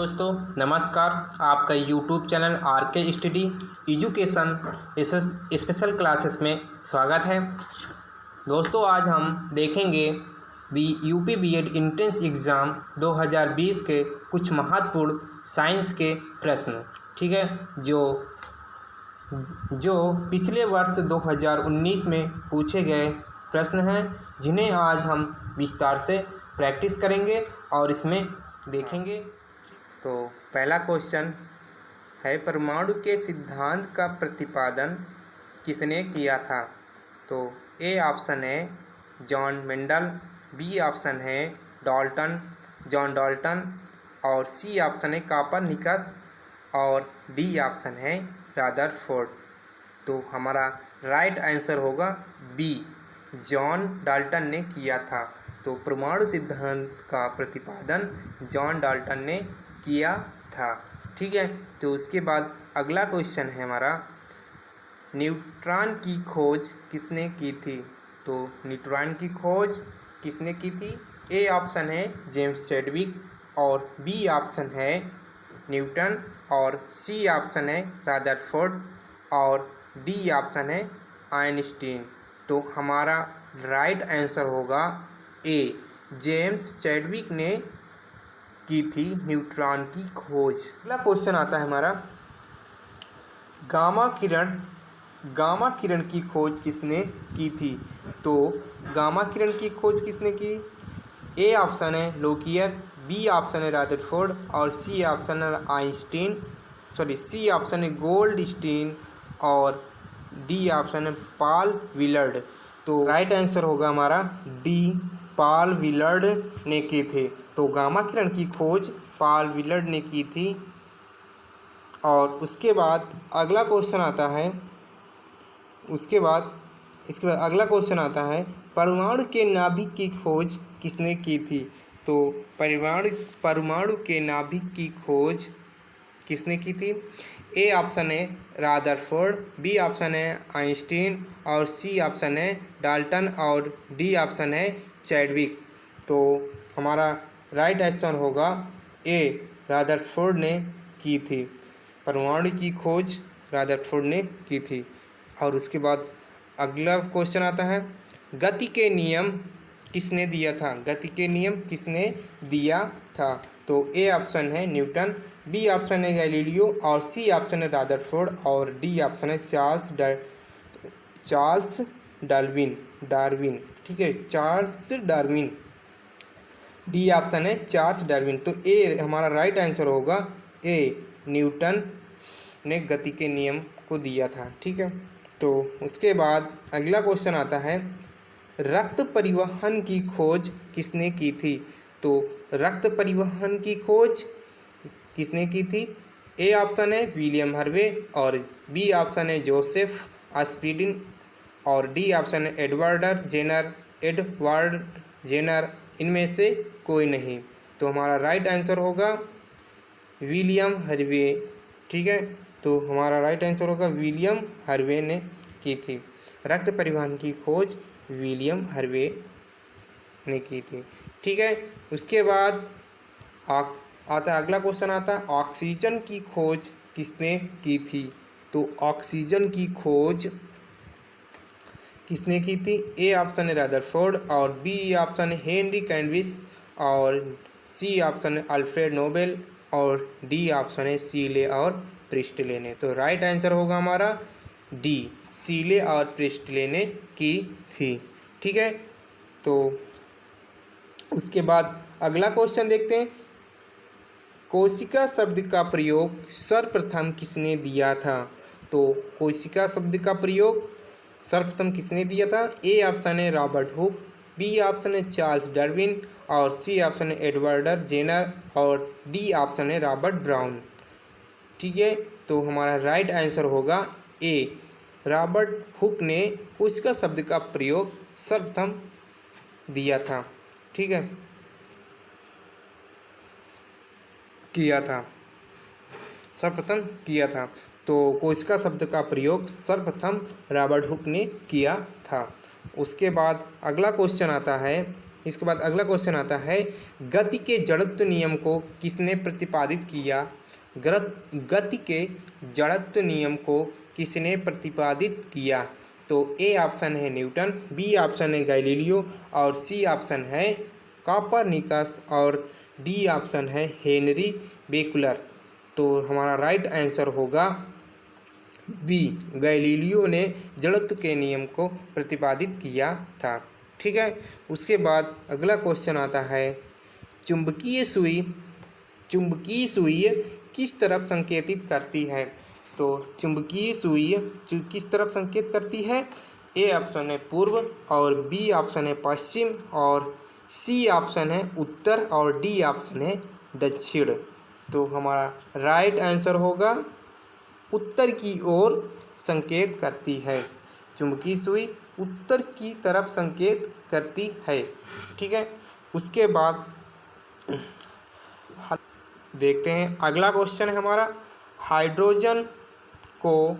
दोस्तों, नमस्कार। आपका YouTube channel RK study education special classes में स्वागत है। दोस्तों, आज हम देखेंगे यूपी बीएड एंट्रेंस एग्ज़ाम 2020 के कुछ महत्वपूर्ण साइंस के प्रश्न, ठीक है, जो पिछले वर्ष 2019 में पूछे गए प्रश्न हैं, जिन्हें आज हम विस्तार से प्रैक्टिस करेंगे और इसमें देखेंगे। तो पहला क्वेश्चन है, परमाणु के सिद्धांत का प्रतिपादन किसने किया था? तो ए ऑप्शन है जॉन मेंडल, बी ऑप्शन है जॉन डाल्टन और सी ऑप्शन है कोपरनिकस और डी ऑप्शन है रदरफोर्ड। तो हमारा राइट आंसर होगा बी, जॉन डाल्टन ने किया था। तो परमाणु सिद्धांत का प्रतिपादन जॉन डाल्टन ने किया था, ठीक है। तो उसके बाद अगला क्वेश्चन है हमारा, न्यूट्रॉन की खोज किसने की थी? तो न्यूट्रॉन की खोज किसने की थी? ए ऑप्शन है जेम्स चैडविक और बी ऑप्शन है न्यूटन और सी ऑप्शन है रदरफोर्ड और डी ऑप्शन है आइंस्टीन। तो हमारा राइट आंसर होगा ए, जेम्स चैडविक ने की थी न्यूट्रॉन की खोज। अगला क्वेश्चन आता है हमारा, गामा किरण की खोज किसने की थी? तो गामा किरण की खोज किसने की? ए ऑप्शन है लोकियर, बी ऑप्शन है रदरफोर्ड और सी ऑप्शन है सी ऑप्शन है गोल्डस्टीन और डी ऑप्शन है पॉल विलर्ड। तो राइट आंसर होगा हमारा डी, पॉल विलर्ड ने की थी। तो गामा किरण की खोज पॉल विलर्ड ने की थी। और उसके बाद अगला क्वेश्चन आता है, इसके बाद अगला क्वेश्चन आता है, परमाणु के नाभिक की खोज किसने की थी? तो परमाणु के नाभिक की खोज किसने की थी? ए ऑप्शन है रदरफोर्ड, बी ऑप्शन है आइंस्टीन और सी ऑप्शन है डाल्टन और डी ऑप्शन है चैडविक। तो हमारा राइट आंसर होगा ए, रदरफोर्ड ने की थी। परमाणु की खोज रदरफोर्ड ने की थी। और उसके बाद अगला क्वेश्चन आता है, गति के नियम किसने दिया था? गति के नियम किसने दिया था? तो ए ऑप्शन है न्यूटन, बी ऑप्शन है गैलीलियो और सी ऑप्शन है रदरफोर्ड और डी ऑप्शन है चार्ल्स डार्विन, ठीक है, चार्ल्स डार्विन। डी ऑप्शन है चार्ल्स डार्विन। तो ए हमारा राइट आंसर होगा ए, न्यूटन ने गति के नियम को दिया था, ठीक है। तो उसके बाद अगला क्वेश्चन आता है, रक्त परिवहन की खोज किसने की थी? तो रक्त परिवहन की खोज किसने की थी? ए ऑप्शन है विलियम हार्वे और बी ऑप्शन है जोसेफ स्पीडिन और डी ऑप्शन है एडवर्ड जेनर, इनमें से कोई नहीं। तो हमारा राइट आंसर होगा विलियम हार्वे, ठीक है। तो हमारा राइट आंसर होगा विलियम हार्वे ने की थी। रक्त परिवहन की खोज विलियम हार्वे ने की थी, ठीक है। उसके बाद आता है अगला क्वेश्चन आता है, ऑक्सीजन की खोज किसने की थी? तो ऑक्सीजन की खोज किसने की थी? ए ऑप्शन है रदरफोर्ड और बी ऑप्शन है हेनरी कैंडिस और सी ऑप्शन है अल्फ्रेड नोबेल और डी ऑप्शन है सीले और प्रिस्टले ने। तो राइट आंसर होगा हमारा डी, सीले और प्रिस्टले ने की थी, ठीक है। तो उसके बाद अगला क्वेश्चन देखते हैं, कोशिका शब्द का प्रयोग सर्वप्रथम किसने दिया था? तो कोशिका शब्द का प्रयोग सर्वप्रथम किसने दिया था? ए ऑप्शन है रॉबर्ट हुक, बी ऑप्शन है चार्ल्स डार्विन और सी ऑप्शन है एडवर्ड जेनर और डी ऑप्शन है रॉबर्ट ब्राउन, ठीक है। तो हमारा राइट आंसर होगा ए, रॉबर्ट हुक ने कोशिका शब्द का प्रयोग सर्वप्रथम दिया था, ठीक है, सर्वप्रथम किया था। तो कोशिका शब्द का प्रयोग सर्वप्रथम रॉबर्ट हुक ने किया था। उसके बाद अगला क्वेश्चन आता है, इसके बाद अगला क्वेश्चन आता है, गति के जड़त्व नियम को किसने प्रतिपादित किया? गति के जड़त्व नियम को किसने प्रतिपादित किया? तो ए ऑप्शन है न्यूटन, बी ऑप्शन है गैलीलियो और सी ऑप्शन है कॉपरनिकस और डी ऑप्शन है हेनरी बेकुलर। तो हमारा राइट आंसर होगा बी, गैलीलियो ने जड़त्व के नियम को प्रतिपादित किया था। ठीक है, उसके बाद अगला क्वेश्चन आता है, चुंबकीय सुई किस तरफ संकेतित करती है? तो चुंबकीय सुई किस तरफ संकेत करती है? ए ऑप्शन है पूर्व और बी ऑप्शन है पश्चिम और सी ऑप्शन है उत्तर और डी ऑप्शन है दक्षिण। तो हमारा राइट आंसर होगा उत्तर की ओर संकेत करती है। चुंबकीय सुई उत्तर की तरफ संकेत करती है। ठीक है, उसके बाद देखते हैं अगला क्वेश्चन है हमारा, हाइड्रोजन को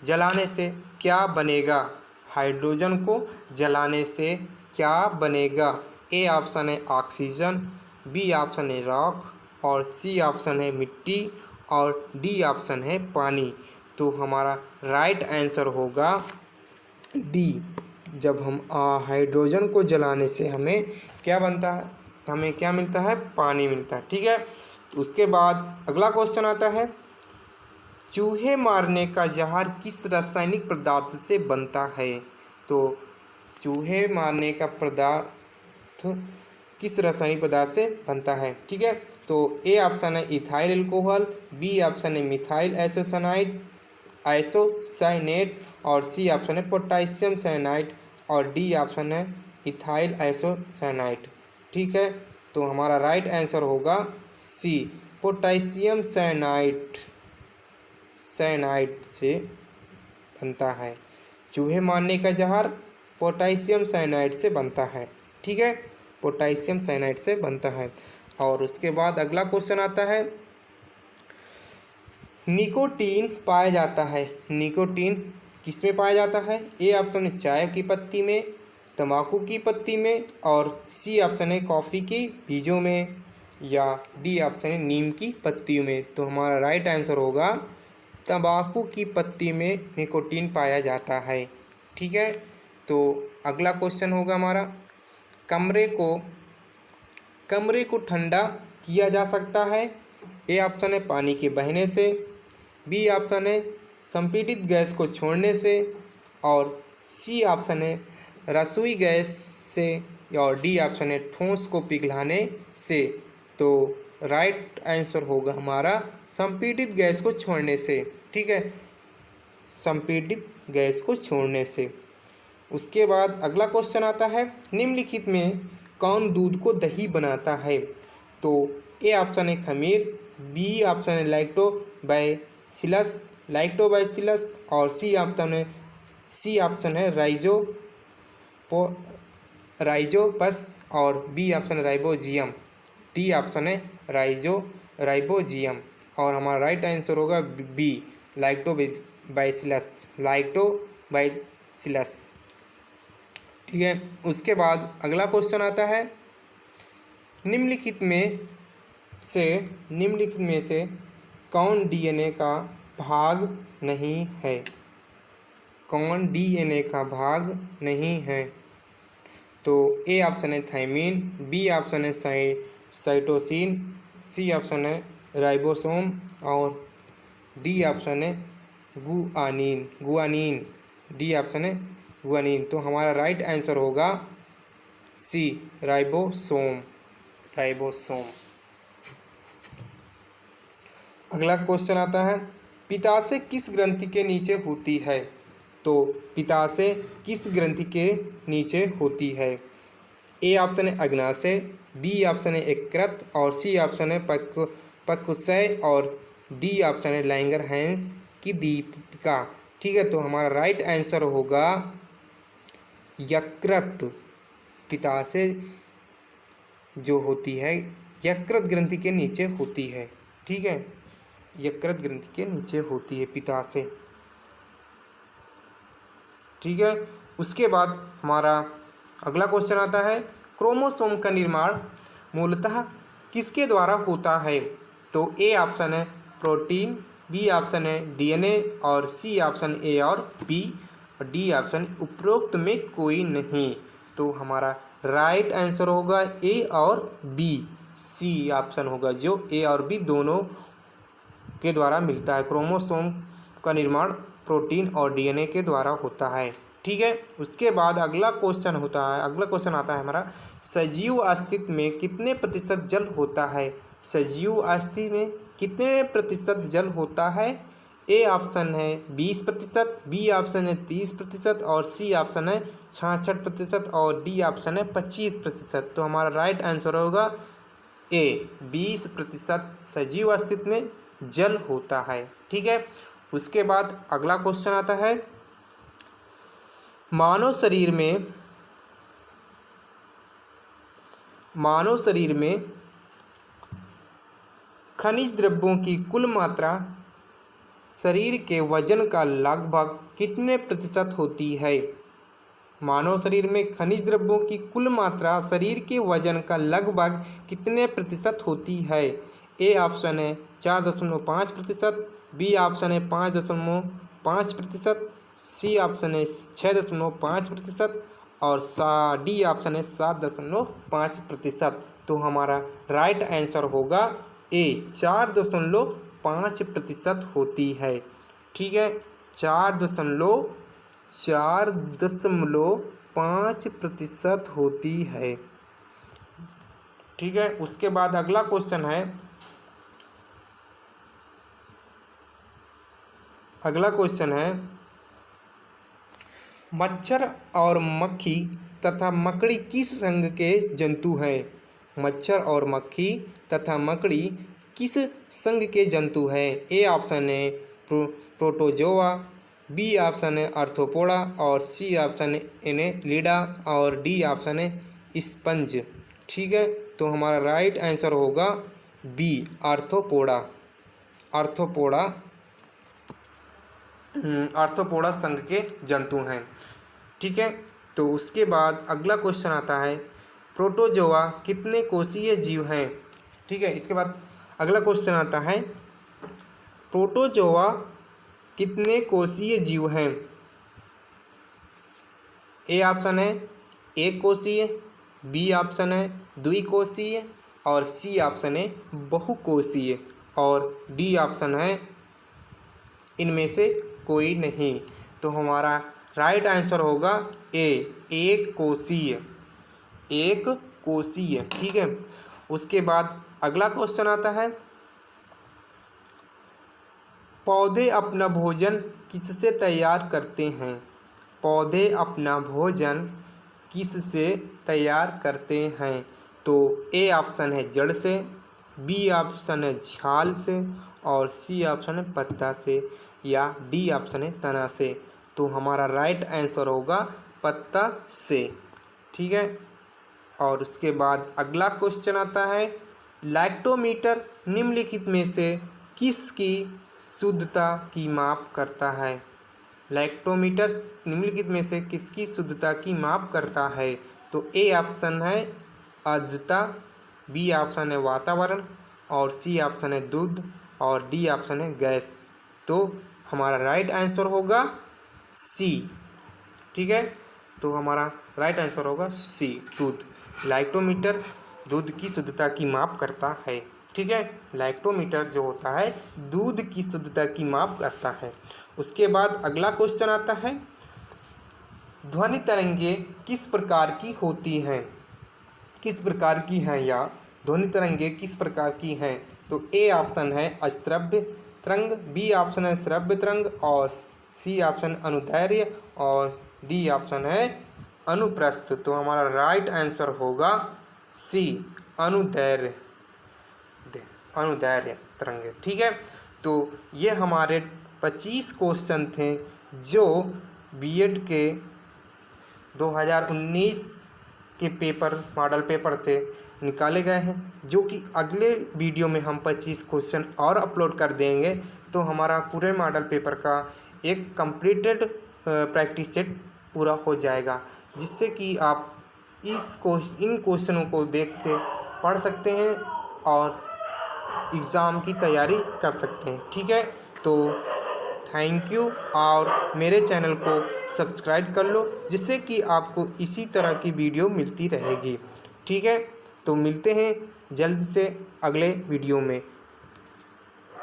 जलाने से क्या बनेगा? हाइड्रोजन को जलाने से क्या बनेगा? ए ऑप्शन है ऑक्सीजन, बी ऑप्शन है रॉक और सी ऑप्शन है मिट्टी और डी ऑप्शन है पानी। तो हमारा राइट आंसर होगा डी। जब हम हाइड्रोजन को जलाने से हमें क्या बनता है? हमें क्या मिलता है? पानी मिलता है। ठीक है, तो उसके बाद अगला क्वेश्चन आता है, चूहे मारने का जहर किस रासायनिक पदार्थ से बनता है? तो चूहे मारने का पदार्थ किस रासायनिक पदार्थ से बनता है? ठीक है, तो ए ऑप्शन है इथाइल अल्कोहल, बी ऑप्शन है मिथाइल आइसोसाइनेट और सी ऑप्शन है पोटेशियम साइनाइड और डी ऑप्शन है इथाइल आइसोसाइनाइड। ठीक है, तो हमारा राइट आंसर होगा सी, पोटेशियम साइनाइड से बनता है। चूहे मारने का जहर पोटेशियम साइनाइड से बनता है। ठीक है, पोटेशियम साइनाइड से बनता है। और उसके बाद अगला क्वेश्चन आता है, निकोटीन पाया जाता है। निकोटीन किस में पाया जाता है? ए ऑप्शन है चाय की पत्ती में, तंबाकू की पत्ती में और सी ऑप्शन है कॉफ़ी की बीजों में या डी ऑप्शन है नीम की पत्तियों में। तो हमारा राइट आंसर होगा तंबाकू की पत्ती में निकोटीन पाया जाता है। ठीक है, तो अगला क्वेश्चन होगा हमारा, कमरे को ठंडा किया जा सकता है। ए ऑप्शन है पानी के बहने से, बी ऑप्शन है संपीड़ित गैस को छोड़ने से और सी ऑप्शन है रसोई गैस से और डी ऑप्शन है ठोस को पिघलाने से। तो राइट आंसर होगा हमारा संपीड़ित गैस को छोड़ने से। ठीक है, संपीड़ित गैस को छोड़ने से। उसके बाद अगला क्वेश्चन आता है, निम्नलिखित में कौन दूध को दही बनाता है? तो ए ऑप्शन है खमीर, बी ऑप्शन है लैक्टोबैसिलस और सी ऑप्शन है राइजोपस और बी ऑप्शन है राइबोजियम, डी ऑप्शन है राइबोजियम। और हमारा राइट आंसर होगा बी, लैक्टोबैसिलस। ठीक है, उसके बाद अगला क्वेश्चन आता है, निम्नलिखित में से कौन डीएनए का भाग नहीं है? कौन डीएनए का भाग नहीं है? तो ए ऑप्शन है थायमिन, बी ऑप्शन है साइटोसिन, सी ऑप्शन है राइबोसोम और डी ऑप्शन है गुआनिन, डी ऑप्शन है गुआनिन। तो हमारा राइट आंसर होगा सी, राइबोसोम। अगला क्वेश्चन आता है, पित्ताशय किस ग्रंथि के नीचे होती है? तो पित्ताशय किस ग्रंथि के नीचे होती है? ए ऑप्शन है अग्नाशय, बी ऑप्शन है यकृत और सी ऑप्शन है पक्वशय और डी ऑप्शन है लैंगरहैंस की दीपिका। ठीक है, तो हमारा राइट आंसर होगा यकृत। पित्ताशय जो होती है यकृत ग्रंथि के नीचे होती है। ठीक है, यकृत ग्रंथि के नीचे होती है पित्ताशय। ठीक है, उसके बाद हमारा अगला क्वेश्चन आता है, क्रोमोसोम का निर्माण मूलतः किसके द्वारा होता है? तो ए ऑप्शन है प्रोटीन, बी ऑप्शन है डीएनए और सी ऑप्शन ए और बी और डी ऑप्शन उपरोक्त में कोई नहीं। तो हमारा राइट आंसर होगा ए और बी, सी ऑप्शन होगा जो ए और बी दोनों के द्वारा मिलता है। क्रोमोसोम का निर्माण प्रोटीन और डीएनए के द्वारा होता है। ठीक है, उसके बाद अगला क्वेश्चन आता है हमारा, सजीव अस्तित्व में कितने प्रतिशत जल होता है? सजीव अस्तित्व में कितने प्रतिशत जल होता है? ए ऑप्शन है 20%, बी ऑप्शन है 30% और सी ऑप्शन है 66% और डी ऑप्शन है 25%। तो हमारा राइट आंसर होगा ए 20% सजीव अस्तित्व में जल होता है। ठीक है, उसके बाद अगला क्वेश्चन आता है, मानव शरीर में खनिज द्रव्यों की कुल मात्रा शरीर के वजन का लगभग कितने प्रतिशत होती है? मानव शरीर में खनिज द्रव्यों की कुल मात्रा शरीर के वजन का लगभग कितने प्रतिशत होती है? ए ऑप्शन है 4.5%, बी ऑप्शन है 5.5%, सी ऑप्शन है 6.5% और डी ऑप्शन है 7.5%। तो हमारा राइट आंसर होगा ए 4.5% होती है। ठीक है, 4.5% होती है। ठीक है, उसके बाद अगला क्वेश्चन है मच्छर और मक्खी तथा मकड़ी किस संघ के जंतु हैं? मच्छर और मक्खी तथा मकड़ी किस संघ के जंतु हैं? ए ऑप्शन है प्रोटोजोआ, बी ऑप्शन है आर्थ्रोपोडा और सी ऑप्शन है एनेलिडा और डी ऑप्शन है स्पंज। ठीक है, तो हमारा राइट आंसर होगा बी आर्थ्रोपोडा संघ के जंतु हैं। ठीक है, तो उसके बाद अगला क्वेश्चन आता है, प्रोटोजोआ कितने कोषीय जीव हैं? ठीक है, इसके बाद अगला क्वेश्चन आता है, प्रोटोजोआ कितने कोषीय जीव हैं? ए ऑप्शन है एक कोषीय, बी ऑप्शन है द्विकोषीय और सी ऑप्शन है बहुकोषीय और डी ऑप्शन है इनमें से कोई नहीं। तो हमारा राइट आंसर होगा ए एक कोषीय। ठीक है, उसके बाद अगला क्वेश्चन आता है, पौधे अपना भोजन किससे तैयार करते हैं? पौधे अपना भोजन किससे तैयार करते हैं? तो ए ऑप्शन है जड़ से, बी ऑप्शन है छाल से और सी ऑप्शन है पत्ता से या डी ऑप्शन है तना से। तो हमारा राइट आंसर होगा पत्ता से। ठीक है, और उसके बाद अगला क्वेश्चन आता है, लैक्टोमीटर निम्नलिखित में से किसकी शुद्धता की माप करता है? लैक्टोमीटर निम्नलिखित में से किसकी शुद्धता की माप करता है? तो ए ऑप्शन है आर्द्रता, बी ऑप्शन है वातावरण और सी ऑप्शन है दूध और डी ऑप्शन है गैस। तो हमारा राइट आंसर होगा सी। ठीक है, तो हमारा राइट आंसर होगा सी दूध। लैक्टोमीटर दूध की शुद्धता की माप करता है। ठीक है, लैक्टोमीटर जो होता है दूध की शुद्धता की माप करता है। उसके बाद अगला क्वेश्चन आता है, ध्वनि तरंगे किस प्रकार की होती हैं? किस प्रकार की हैं या ध्वनि तरंगे किस प्रकार की हैं? तो ए ऑप्शन है अश्रव्य तरंग, बी ऑप्शन है श्रव्य तरंग और सी ऑप्शन अनुदैर्घ्य और डी ऑप्शन है अनुप्रस्थ। तो हमारा राइट आंसर होगा सी अनुदैर्घ्य तरंगे। ठीक है, तो ये हमारे 25 क्वेश्चन थे जो बीएड के 2019 के मॉडल पेपर से निकाले गए हैं, जो कि अगले वीडियो में हम 25 क्वेश्चन और अपलोड कर देंगे। तो हमारा पूरे मॉडल पेपर का एक कंप्लीटेड प्रैक्टिस सेट पूरा हो जाएगा, जिससे कि आप इन क्वेश्चनों को देख के पढ़ सकते हैं और एग्ज़ाम की तैयारी कर सकते हैं। ठीक है, तो थैंक यू, और मेरे चैनल को सब्सक्राइब कर लो जिससे कि आपको इसी तरह की वीडियो मिलती रहेगी। ठीक है, तो मिलते हैं जल्द से अगले वीडियो में।